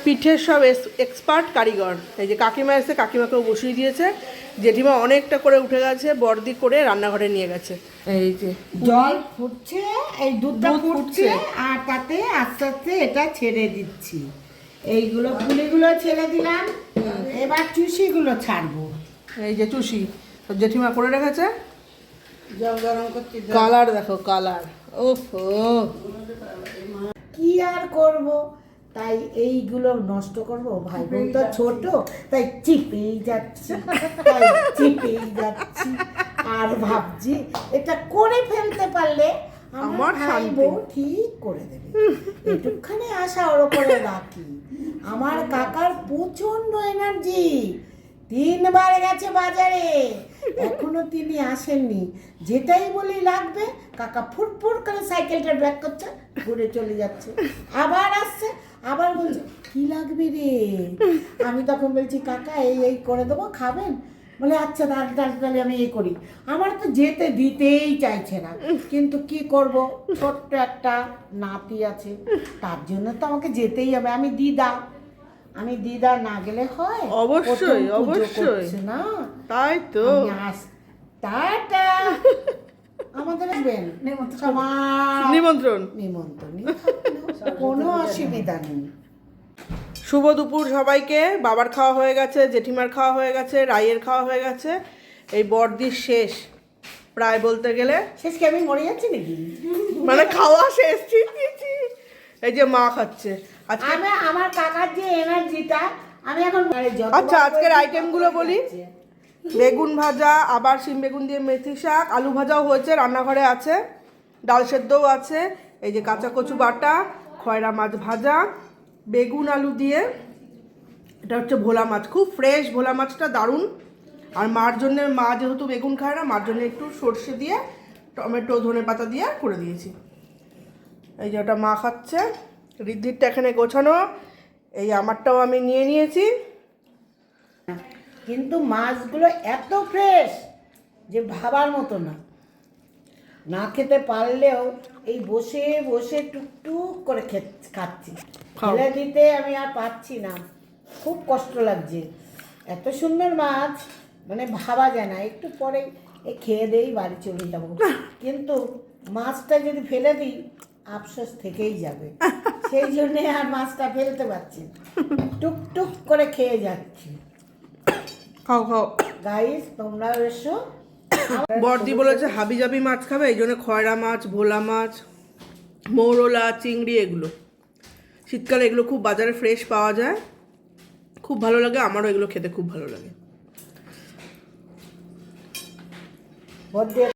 পিঠের সব এক্সপার্ট কারিগর। এই যে কাকিমা এসে কাকিমাকেও বসিয়ে দিয়েছে, জেঠিমা অনেকটা করে উঠে গেছে, বর্দি করে রান্নাঘরে নিয়ে গেছে। এই যে জল ফুটছে, এই দুধটা ফুটছে, আর তাতে আস্তে আস্তে এটা ছেড়ে দিচ্ছি। এইগুলো পুলিগুলো ছেড়ে দিলাম, এবার চুষিগুলো ছাড়বো। এই যে চুষি জেঠিমা করে রেখেছে। জল গরম করছি, কালার দেখো কালার, ওফো কি আর করব, তাই এইগুলো নষ্ট করব? ভাই বোন তো ছোট, তাই চিপেই যাচ্ছি, আর ভাবছি এটা করে ফেলতে পারলে আমার ভাই বউ ঠিক করে দেবে। একটুখানি আশা ওর উপরে রাখি। আমার কাকার প্রচন্ড এনার্জি, 3 বার গেছে বাজারে, এখনো তিনি আসেননি। যেটাই বলি লাগবে, কাকা ফুটফুট করে সাইকেলটা ব্যাক করছে, ঘুরে চলে যাচ্ছে, আবার আসছে, আবার বলছে কি লাগবে রে। আমি তখন বলছি কাকা এই এই করে দেবো, খাবেন? বলে আচ্ছা তাহলে আমি এই করি। আমার তো যেতে দিতেই চাইছে না, কিন্তু কি করব, ছোট্ট একটা নাতি আছে, তার জন্য তো আমাকে যেতেই হবে। আমি দিদা না গেলে হয়? অবশ্যই অবশ্যই না, তাই তো। টাটা। আমাদের আসবেন নিমন্ত্রণ, কোনো অসুবিধা নেই। শুভ দুপুর সবাইকে। বাবার খাওয়া হয়ে গেছে, জেঠিমার খাওয়া হয়ে গেছে, রাইয়ের খাওয়া হয়ে গেছে, এই বর্দির শেষ প্রায় বলতে গেলে। শেষ কি আমি মরে যাচ্ছি নাকি? মানে খাওয়া শেষ। এই যে মা খাচ্ছে আজকে। আমার কাকার যে এনার্জিটা, আমি এখন আচ্ছা আজকের আইটেমগুলো বলি। বেগুন ভাজা, আবার শিম বেগুন দিয়ে মেথি শাক, আলু ভাজাও হয়েছে, রান্নাঘরে আছে, ডাল সেদ্ধও আছে, এই যে কাঁচা কচু বাটা, খয়রা মাছ ভাজা, বেগুন আলু দিয়ে, এটা হচ্ছে ভোলা মাছ, খুব ফ্রেশ ভোলা মাছটা, দারুণ। আর মার জন্য, মা যেহেতু বেগুন খায় না, মার জন্য একটু সর্ষে দিয়ে টমেটো ধনে পাতা দিয়ে করে দিয়েছি। এই যে ওটা মা খাচ্ছে, ঋদ্ধিরটা এখানে গোছানো, এই আমারটাও আমি নিয়ে নিয়েছি। কিন্তু মাছগুলো এত ফ্রেশ যে ভাবার মতো না। না খেতে পারলেও এই বসে বসে টুকটুক করে খাচ্ছি, ফেলে দিতে আমি আর পাচ্ছি না, খুব কষ্ট লাগছে। এত সুন্দর মাছ, মানে ভাবা যায় না। একটু পরে খেয়ে দেই বাড়ি চলে যাবো, কিন্তু মাছটা যদি ফেলে দিই আফসোস থেকেই যাবে, সেই জন্যে আর মাছটা ফেলতে পারছি না, টুকটুক করে খেয়ে যাচ্ছি। খাও খাও গাইস, তোমরাও এসো। বর্দি বলেছে হাবিজাবি মাছ খাবে, এই জন্য খয়রা মাছ, ভোলা মাছ, মৌরলা, চিংড়ি, এগুলো শীতকালে এগুলো খুব বাজারে ফ্রেশ পাওয়া যায়, খুব ভালো লাগে, আমারও এগুলো খেতে খুব ভালো লাগে।